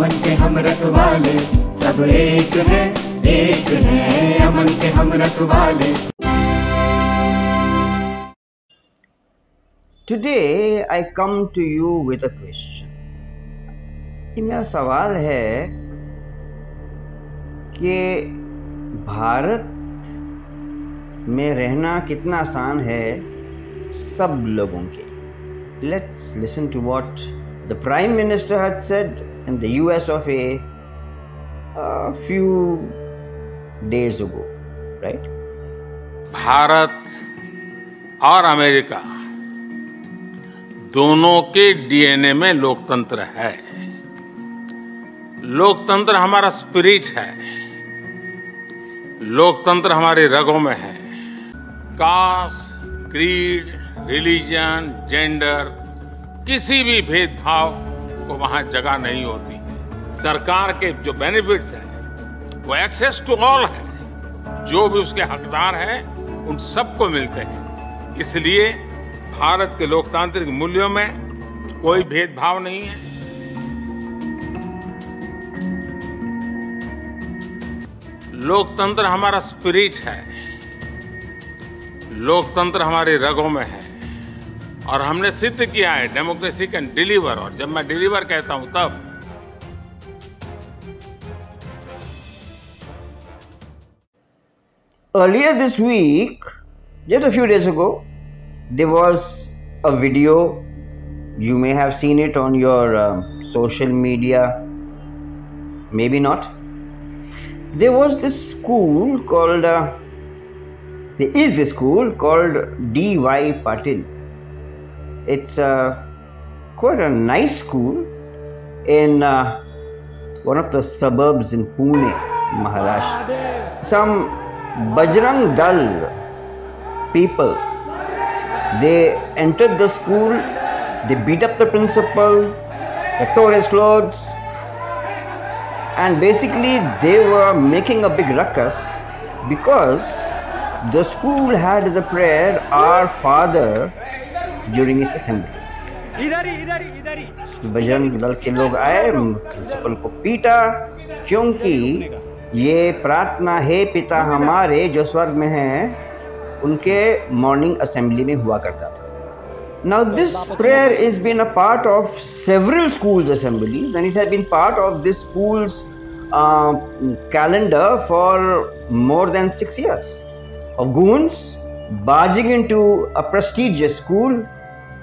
अमन के हम रखवाले, सब एक है, अमन के हम रखवाले। Today I come to you with a question. ये मेरा सवाल है कि भारत में रहना कितना आसान है सब लोगों के। Let's listen to what the Prime Minister had said in the US of a few days ago, right? Bharat और अमेरिका दोनों के डीएनए में लोकतंत्र है। लोकतंत्र हमारा स्पिरिट है, लोकतंत्र हमारी रगों में है। कास्ट, क्रीड, रिलीजन, जेंडर, किसी भी भेदभाव को वहां जगह नहीं होती है। सरकार के जो बेनिफिट्स हैं वो एक्सेस टू ऑल है, जो भी उसके हकदार हैं उन सबको मिलते हैं। इसलिए भारत के लोकतांत्रिक मूल्यों में कोई भेदभाव नहीं है। लोकतंत्र हमारा स्पिरिट है, लोकतंत्र हमारी रगों में है और हमने सिद्ध किया है डेमोक्रेसी कैन डिलीवर। और जब मैं डिलीवर कहता हूं तब Earlier this week, just a few days ago, there was a video. You may have seen it on your social media, maybe not. There was this school called, there is this school called D.Y. Patil. It's quite a nice school in one of the suburbs in Pune, Maharashtra. Some Bajrang Dal people, they entered the school, they beat up the principal, they tore his clothes, and basically they were making a big ruckus because the school had the prayer Our Father during its assembly. Bajrang Dal के लोग आए, principal को पीटा, क्योंकि ये प्रार्थना हे पिता हमारे जो स्वर्ग में हैं उनके मॉर्निंग असेंबली में हुआ करता था। Now this prayer is been a part of several schools assemblies and it has been part of this school's calendar for more than 6 years. Of goons barging into a prestigious school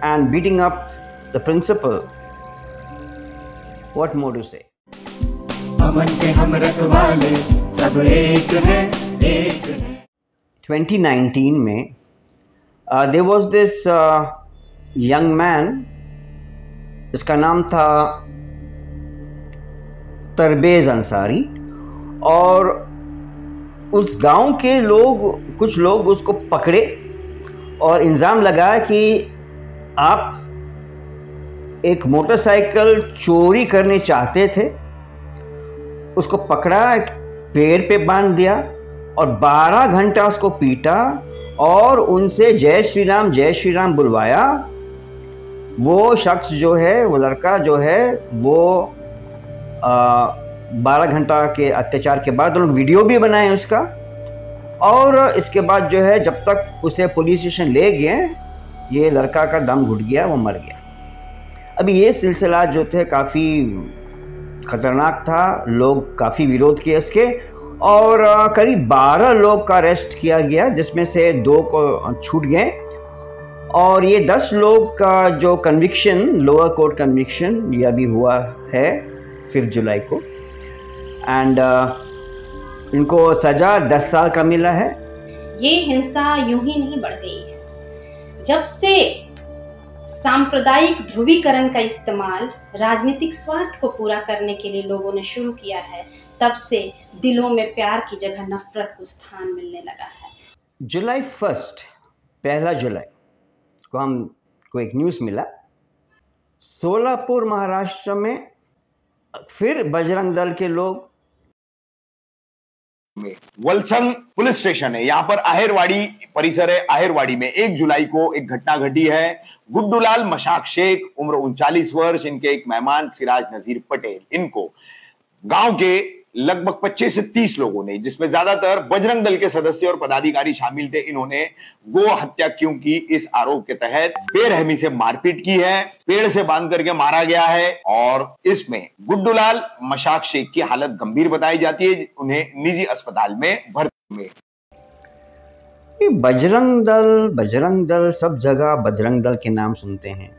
and beating up the principal. What more to say? अमन के हम रखवाले, सब एक है। 2019 में there was this young man, जिसका नाम था तरबेज अंसारी, और उस गांव के लोग, कुछ लोग उसको पकड़े और इल्ज़ाम लगाया कि आप एक मोटरसाइकिल चोरी करने चाहते थे। उसको पकड़ा, एक पेड़ पे बांध दिया और 12 घंटा उसको पीटा और उनसे जय श्री राम बुलवाया। वो शख्स जो है, वो लड़का जो है, वो 12 घंटा के अत्याचार के बाद उन्होंने वीडियो भी बनाए उसका, और इसके बाद जो है जब तक उसे पुलिस स्टेशन ले गए, ये लड़का का दम घुट गया, वो मर गया। अभी ये सिलसिला जो थे काफ़ी ख़तरनाक था, लोग काफ़ी विरोध किए इसके, और करीब 12 लोग का अरेस्ट किया गया, जिसमें से 2 को छूट गए, और ये 10 लोग का जो कन्विक्शन, लोअर कोर्ट कन्विक्शन, ये अभी हुआ है 5 जुलाई को, एंड इनको सज़ा 10 साल का मिला है। ये हिंसा यूं ही नहीं बढ़ गई है। जब से सांप्रदायिक ध्रुवीकरण का इस्तेमाल राजनीतिक स्वार्थ को पूरा करने के लिए लोगों ने शुरू किया है, तब से दिलों में प्यार की जगह नफरत को स्थान मिलने लगा है। जुलाई 1 जुलाई को हमको एक न्यूज़ मिला, सोलापुर महाराष्ट्र में फिर बजरंग दल के लोग में वलसंग पुलिस स्टेशन है, यहां पर आहेरवाड़ी परिसर है। आहेरवाड़ी में 1 जुलाई को एक घटना घटी है। गुड्डूलाल मशाक शेख, उम्र 39 वर्ष, इनके एक मेहमान सिराज नजीर पटेल, इनको गांव के लगभग 25 से 30 लोगों ने, जिसमें ज्यादातर बजरंग दल के सदस्य और पदाधिकारी शामिल थे, इन्होंने गो हत्या क्यों की, इस आरोप के तहत बेरहमी से मारपीट की है, पेड़ से बांध करके मारा गया है। और इसमें गुड्डूलाल मशाक शेख की हालत गंभीर बताई जाती है, उन्हें निजी अस्पताल में भर्ती में। बजरंग दल सब जगह बजरंग दल के नाम सुनते हैं।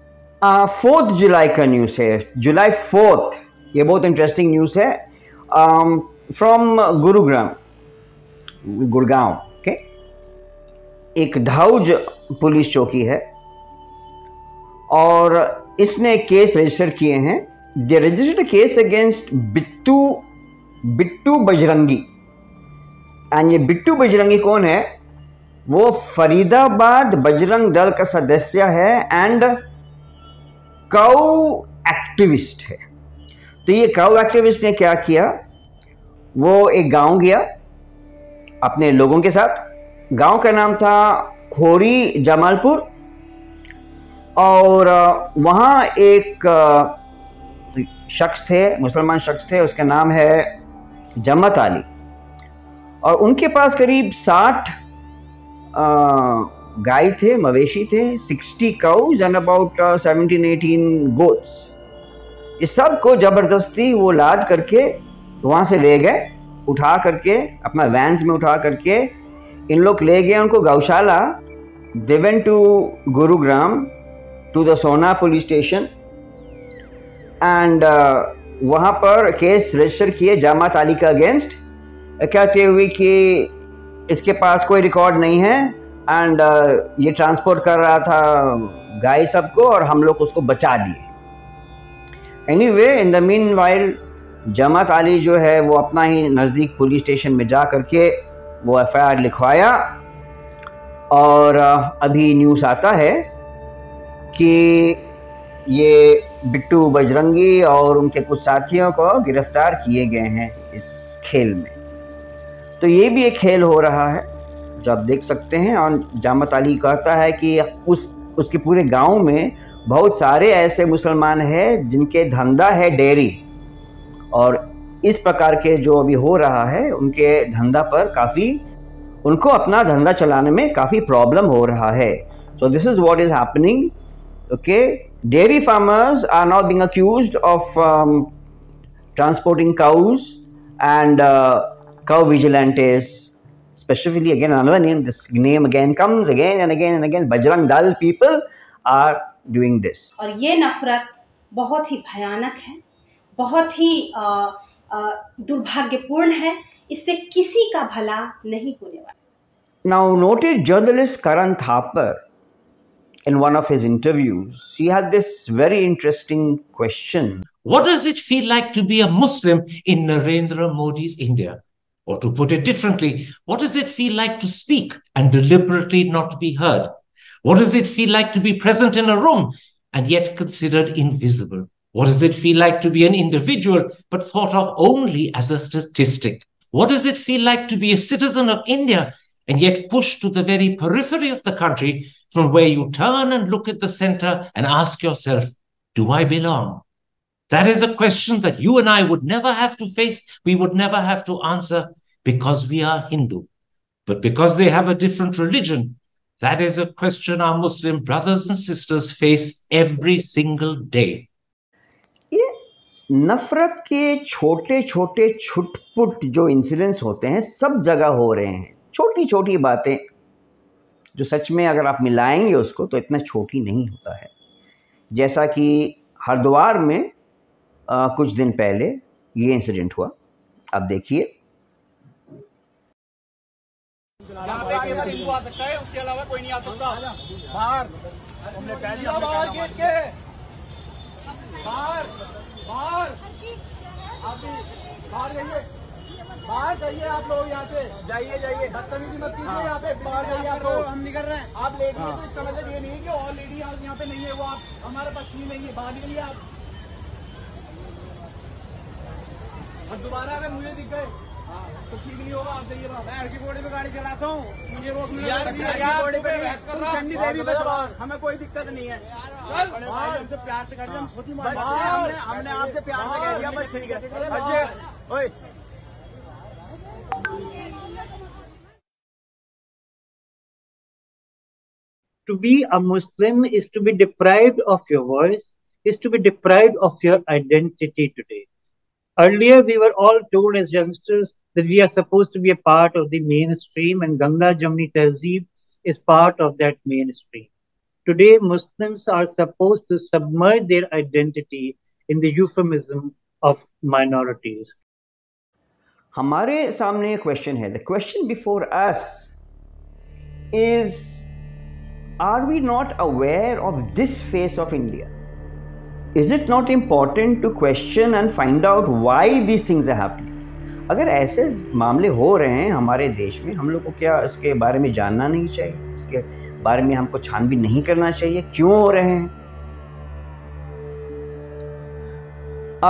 4 जुलाई का न्यूज़ है, जुलाई 4, ये बहुत इंटरेस्टिंग न्यूज़ है। फ्रॉम गुड़गांव के एक धाउज पुलिस चौकी है और इसने केस रजिस्टर किए हैं। They registered case against Bittu Bajrangi. And ये बिट्टू बजरंगी कौन है? वो फरीदाबाद बजरंग दल का सदस्य है एंड काऊ एक्टिविस्ट है। तो ये काऊ एक्टिविस्ट ने क्या किया, वो एक गांव गया अपने लोगों के साथ। गांव का नाम था खोरी जमालपुर और वहाँ एक शख्स थे, मुसलमान शख्स थे, उसका नाम है जम्मत अली। और उनके पास करीब 60 गाय थे, मवेशी थे, 60 काउज एंड अबाउट 17-18 गोट्स। ये सब को जबरदस्ती वो लाद करके वहाँ से ले गए, उठा करके अपना वैन्स में उठा करके इन लोग ले गए उनको गौशाला। They went to Gurugram to the Sohna police station and वहाँ पर केस रजिस्टर किए जमात अली का अगेंस्ट, कहते हुए कि इसके पास कोई रिकॉर्ड नहीं है एंड ये ट्रांसपोर्ट कर रहा था गाय सबको और हम लोग उसको बचा दिए। Anyway, in the meanwhile Jamat Ali जो है वो अपना ही नज़दीक पुलिस स्टेशन में जा करके वो एफआईआर लिखवाया और अभी न्यूज़ आता है कि ये बिट्टू बजरंगी और उनके कुछ साथियों को गिरफ्तार किए गए हैं इस खेल में। तो ये भी एक खेल हो रहा है जो आप देख सकते हैं। और जमात अली कहता है कि उसके पूरे गांव में बहुत सारे ऐसे मुसलमान हैं जिनके धंधा है डेयरी, और इस प्रकार के जो अभी हो रहा है उनके धंधा पर काफ़ी, उनको अपना धंधा चलाने में काफ़ी प्रॉब्लम हो रहा है। So this is what is happening. Okay, dairy farmers are now being accused of transporting cows and cow vigilantes, specifically again another name, this name again comes again and again and again, Bajrang Dal people are doing this। और ये नफरत बहुत ही भयानक है, बहुत ही दुर्भाग्यपूर्ण है, इससे किसी का भला नहीं होने वाला। Now noted journalist Karan Thapar, in one of his interviews, he had this very interesting question. What does it feel like to be a Muslim in Narendra Modi's India? Or to put it differently, what does it feel like to speak and deliberately not be heard? What does it feel like to be present in a room and yet considered invisible? What does it feel like to be an individual but thought of only as a statistic? What does it feel like to be a citizen of India and yet pushed to the very periphery of the country, from where you turn and look at the center and ask yourself, do I belong? That is a question that you and I would never have to face, we would never have to answer, because we are Hindu. But because they have a different religion, that is a question our Muslim brothers and sisters face every single day. ये नफरत के छोटे छोटे छुटपुट जो incidents होते हैं सब जगह हो रहे हैं। छोटी छोटी बातें जो सच में अगर आप मिलाएंगे उसको तो इतना छोटी नहीं होता है। जैसा कि हरिद्वार में कुछ दिन पहले ये इंसिडेंट हुआ, आप देखिए। यहाँ पे केवल हिंदू आ सकता है, उसके अलावा कोई नहीं आ सकता। बाहर हमने कह दिया, बाहर गेट के बाहर बाहर आप बाहर जाइए, बाहर जाइए आप लोग, यहाँ से जाइए जाइए, बदतमीजी मत कीजिए। यहाँ पे बाहर जाइए आप लोग, हम निकल रहे हैं। आप लेडी हैं तो इसका मतलब ये नहीं है कि और लेडी यहाँ पे नहीं है, वो आप हमारे पास नहीं है, बाहर निकलिए आप। और दोबारा अगर मुझे दिख गए तो ठीक नहीं होगा। आप देखिए मैं हड़की घोड़े पे गाड़ी चलाता हूँ, मुझे रोक हमें कोई दिक्कत नहीं है। हमसे प्यार से कर दिया, हम खुद ही मान हमने आपसे प्यार से कह दिया, बस ठीक है। To be a Muslim is to be deprived of your voice, is to be deprived of your identity today. Earlier, we were all told as youngsters that we are supposed to be a part of the mainstream, and Ganga Jamni Tehzeeb is part of that mainstream. Today, Muslims are supposed to submerge their identity in the euphemism of minorities. हमारे सामने एक question है. The question before us is, are we not aware of this face of India? Is it not important to question and find out why these things are happening? अगर ऐसे मामले हो रहे हैं हमारे देश में, हम लोग को क्या इसके बारे में जानना नहीं चाहिए? इसके बारे में हमको छानबीन नहीं करना चाहिए? क्यों हो रहे हैं?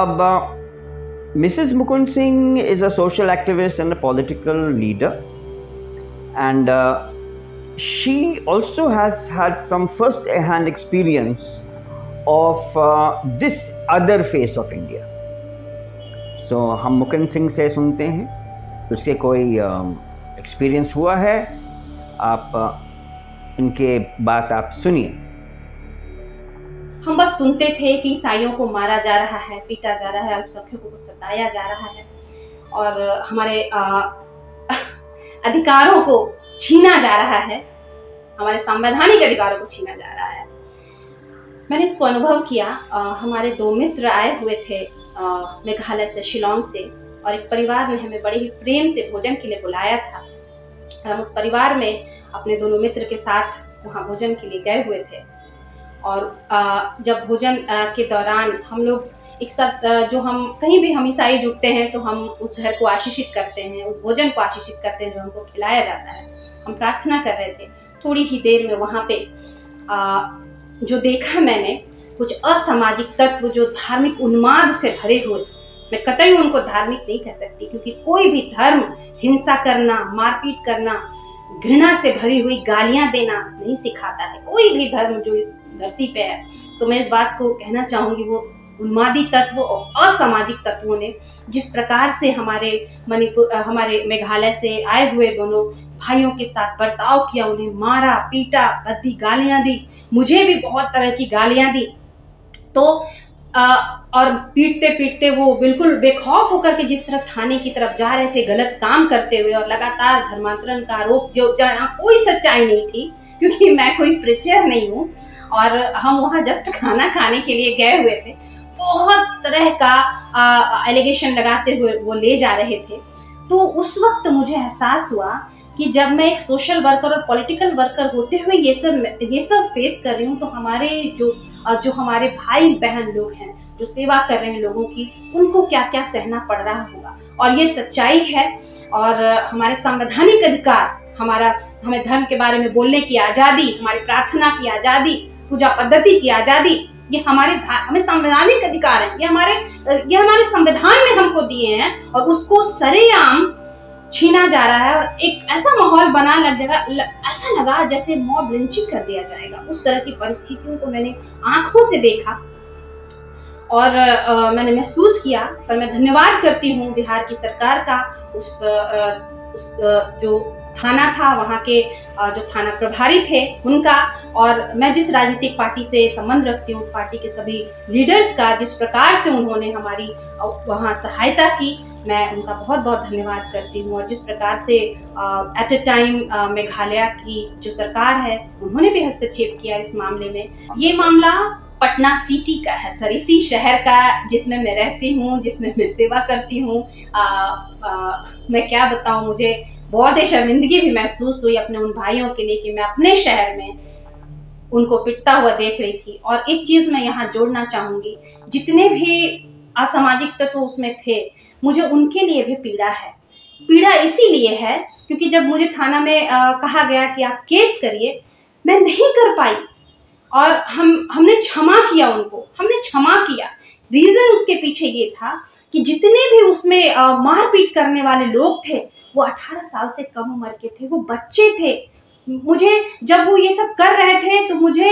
अब Mrs. Mukund Singh is a social activist and a political leader, and she also has had some first-hand experience of this other face of India. So हम मुकुंद सिंह से सुनते हैं, उसके कोई एक्सपीरियंस हुआ है, आप इनके बात आप सुनिए. हम बस सुनते थे कि ईसाइयों को मारा जा रहा है, पीटा जा रहा है, अल्पसंख्यकों को सताया जा रहा है और हमारे अधिकारों को छीना जा रहा है, हमारे संवैधानिक अधिकारों को छीना जा रहा है. मैंने इसको अनुभव किया. हमारे 2 मित्र आए हुए थे मेघालय से, शिलोंग से, और एक परिवार ने हमें बड़े ही प्रेम से भोजन के लिए बुलाया था. हम उस परिवार में अपने दोनों मित्र के साथ वहाँ भोजन के लिए गए हुए थे. और जब भोजन के दौरान हम लोग एक साथ, जो हम कहीं भी हम ईसाई जुटते हैं तो हम उस घर को आशीषित करते हैं, उस भोजन को आशीषित करते हैं जो हमको खिलाया जाता है. हम प्रार्थना कर रहे थे. थोड़ी ही देर में वहाँ पे जो देखा मैंने, कुछ असामाजिक तत्व जो धार्मिक उन्माद से भरे हुए, मैं कतई उनको धार्मिक नहीं कह सकती, क्योंकि कोई भी धर्म हिंसा करना, मारपीट करना, घृणा से भरी हुई गालियां देना नहीं सिखाता है. कोई भी धर्म जो इस धरती पे है. तो मैं इस बात को कहना चाहूंगी, वो उन्मादी तत्व और असामाजिक तत्वों ने जिस प्रकार से हमारे मेघालय से आए हुए दोनों भाइयों के साथ बर्ताव किया, उन्हें मारा, पीटा, भद्दी गालियां दी, मुझे भी बहुत तरह की गालियां दी. तो और पीटते पीटते वो बिल्कुल बेखौफ होकर के जिस तरह थाने की तरफ जा रहे थे, गलत काम करते हुए, और लगातार धर्मांतरण का आरोप, जो जहाँ कोई सच्चाई नहीं थी, क्योंकि मैं कोई प्रीचर नहीं हूँ और हम वहाँ जस्ट खाना खाने के लिए गए हुए थे. बहुत तरह का एलिगेशन लगाते हुए वो ले जा रहे थे. तो उस वक्त मुझे एहसास हुआ कि जब मैं एक सोशल वर्कर और पॉलिटिकल वर्कर होते हुए ये सब फेस कर रही हूँ, तो हमारे जो हमारे भाई बहन लोग हैं, जो सेवा कर रहे हैं लोगों की, उनको क्या क्या सहना पड़ रहा होगा. और ये सच्चाई है. और हमारे संवैधानिक अधिकार, हमें धर्म के बारे में बोलने की आज़ादी, हमारी प्रार्थना की आज़ादी, पूजा पद्धति की आज़ादी, ये हमें संवैधानिक अधिकार है. ये हमारे संविधान में हमको दिए हैं, और उसको सरेआम छीना जा रहा है. और एक ऐसा माहौल बना लग जाएगा, ऐसा लगा जैसे मॉब लिंचिंग कर दिया जाएगा. उस तरह की परिस्थितियों को मैंने आंखों से देखा और मैंने महसूस किया. पर मैं धन्यवाद करती हूँ बिहार की सरकार का, उस जो थाना था, वहाँ के जो थाना प्रभारी थे उनका, और मैं जिस राजनीतिक पार्टी से संबंध रखती हूँ उस पार्टी के सभी लीडर्स का, जिस प्रकार से उन्होंने हमारी वहाँ सहायता की, मैं उनका बहुत बहुत धन्यवाद करती हूँ. और जिस प्रकार से एट अ टाइम मेघालय की जो सरकार है, उन्होंने भी हस्तक्षेप किया इस मामले में. ये मामला पटना सिटी का है सर, इसी शहर का जिसमें मैं रहती हूँ, जिसमें मैं सेवा करती हूँ. मैं क्या बताऊँ, मुझे बहुत ही शर्मिंदगी भी महसूस हुई अपने उन भाइयों के लिए कि मैं अपने शहर में उनको पिटता हुआ देख रही थी. और एक चीज मैं यहाँ जोड़ना चाहूंगी, जितने भी असामाजिक तत्व उसमें थे, मुझे उनके लिए भी पीड़ा है. पीड़ा इसीलिए है क्योंकि जब मुझे थाना में कहा गया कि आप केस करिए, मैं नहीं कर पाई. और हमने क्षमा किया, उनको हमने क्षमा किया रीजन उसके पीछे ये था कि जितने भी उसमें मारपीट करने वाले लोग थे वो 18 साल से कम उम्र के थे, वो बच्चे थे। मुझे जब वो ये सब कर रहे थे तो मुझे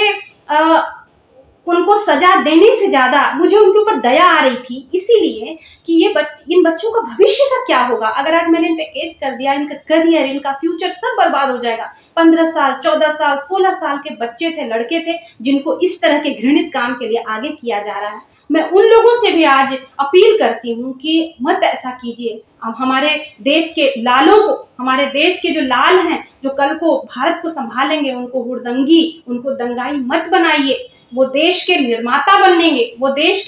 उनको सजा देने से ज्यादा मुझे उनके ऊपर दया आ रही थी, इसीलिए कि इन बच्चों का भविष्य का क्या होगा। अगर आज मैंने इन पे केस कर दिया, इनका करियर, इनका फ्यूचर सब बर्बाद हो जाएगा। 15 साल, 14 साल, 16 साल के बच्चे थे, लड़के थे, जिनको इस तरह के घृणित काम के लिए आगे किया जा रहा है। मैं उन लोगों से भी आज अपील करती हूँ कि मत ऐसा कीजिए। अब हमारे देश के लालों को, हमारे देश के जो लाल हैं, जो कल को भारत को संभालेंगे, उनको हुड़दंगी, उनको दंगाई मत बनाइए। वो देश के निर्माता बनेंगे, वो देश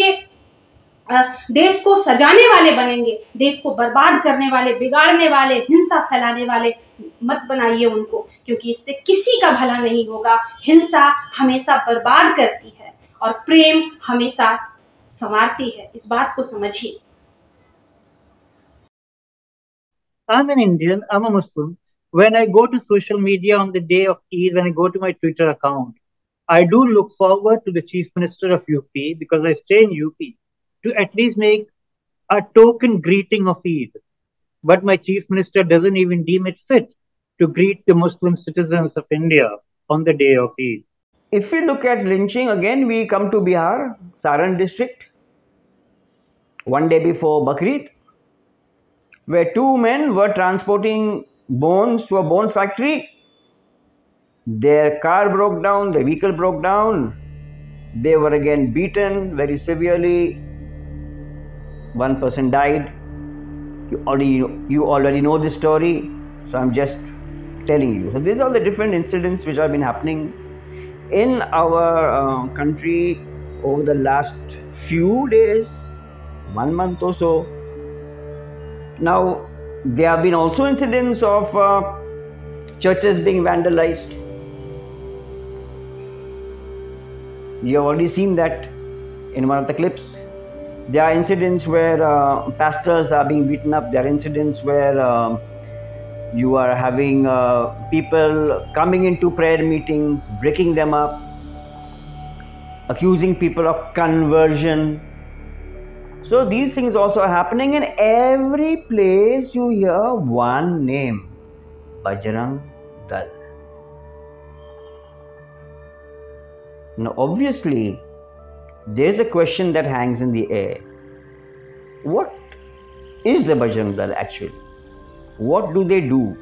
को सजाने वाले बनेंगे। देश को बर्बाद करने वाले, बिगाड़ने वाले, हिंसा फैलाने वाले मत बनाइए उनको, क्योंकि इससे किसी का भला नहीं होगा। हिंसा हमेशा बर्बाद करती है और प्रेम हमेशा संवारती है। इस बात को समझिए। I'm an Indian, I'm a Muslim. When I go to social media on the day of Eid, when I go to my Twitter account, I do look forward to the Chief Minister of UP, because I stay in UP, to at least make a token greeting of Eid. But my Chief Minister doesn't even deem it fit to greet the Muslim citizens of India on the day of Eid. If we look at lynching, again we come to Bihar, Saran district, one day before Bakrid, where two men were transporting bones to a bone factory. Their car broke down, their vehicle broke down. They were again beaten very severely. One person died. You already know this story, so I'm just telling you. So these are the different incidents which have been happening in our country over the last few days, 1 month or so. Now, there have been also incidents of churches being vandalized. You have already seen that in one of the clips. There are incidents where pastors are being beaten up. There are incidents where you are having people coming into prayer meetings, breaking them up, accusing people of conversion. So these things also are happening. In every place you hear one name, Bajrang Dal. Now obviously there's a question that hangs in the air. What is the Bajrang Dal actually? What do they do?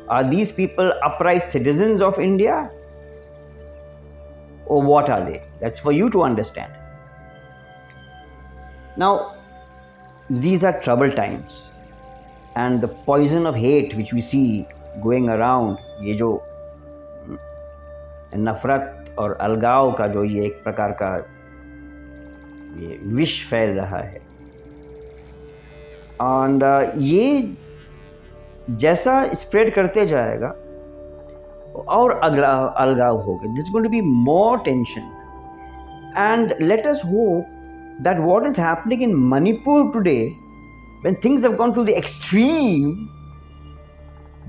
Are these people upright citizens of India? Or what are they? That's for you to understand. Now, these are troubled times, and the poison of hate which we see going around, ये जो नफरत और अलगाव का जो ये एक प्रकार का ये विष फैल रहा है, और ये जैसा स्प्रेड करते जाएगा और अलगाव होगा. There's going to be more tension, and let us hope that what is happening in Manipur today, when things have gone to the extreme,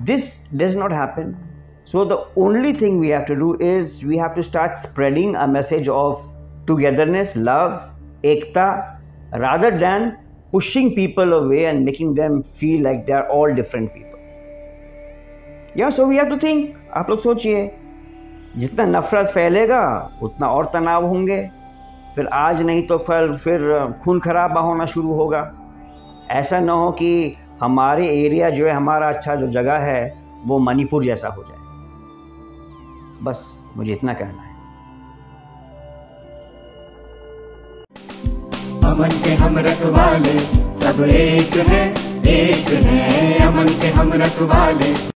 this does not happen. So the only thing we have to do is we have to start spreading a message of togetherness, love, ekta, rather than pushing people away and making them feel like they are all different people. Yeah, so we have to think. आप लोग सोचिए, जितना नफरत फैलेगा उतना और तनाव होंगे, फिर आज नहीं तो फिर खून खराबा होना शुरू होगा. ऐसा ना हो कि हमारे एरिया जो है, हमारा अच्छा जो जगह है, वो मणिपुर जैसा हो जाए. बस मुझे इतना कहना है. अमन के हम रखवाले सब एक है, अमन के हम रखवाले.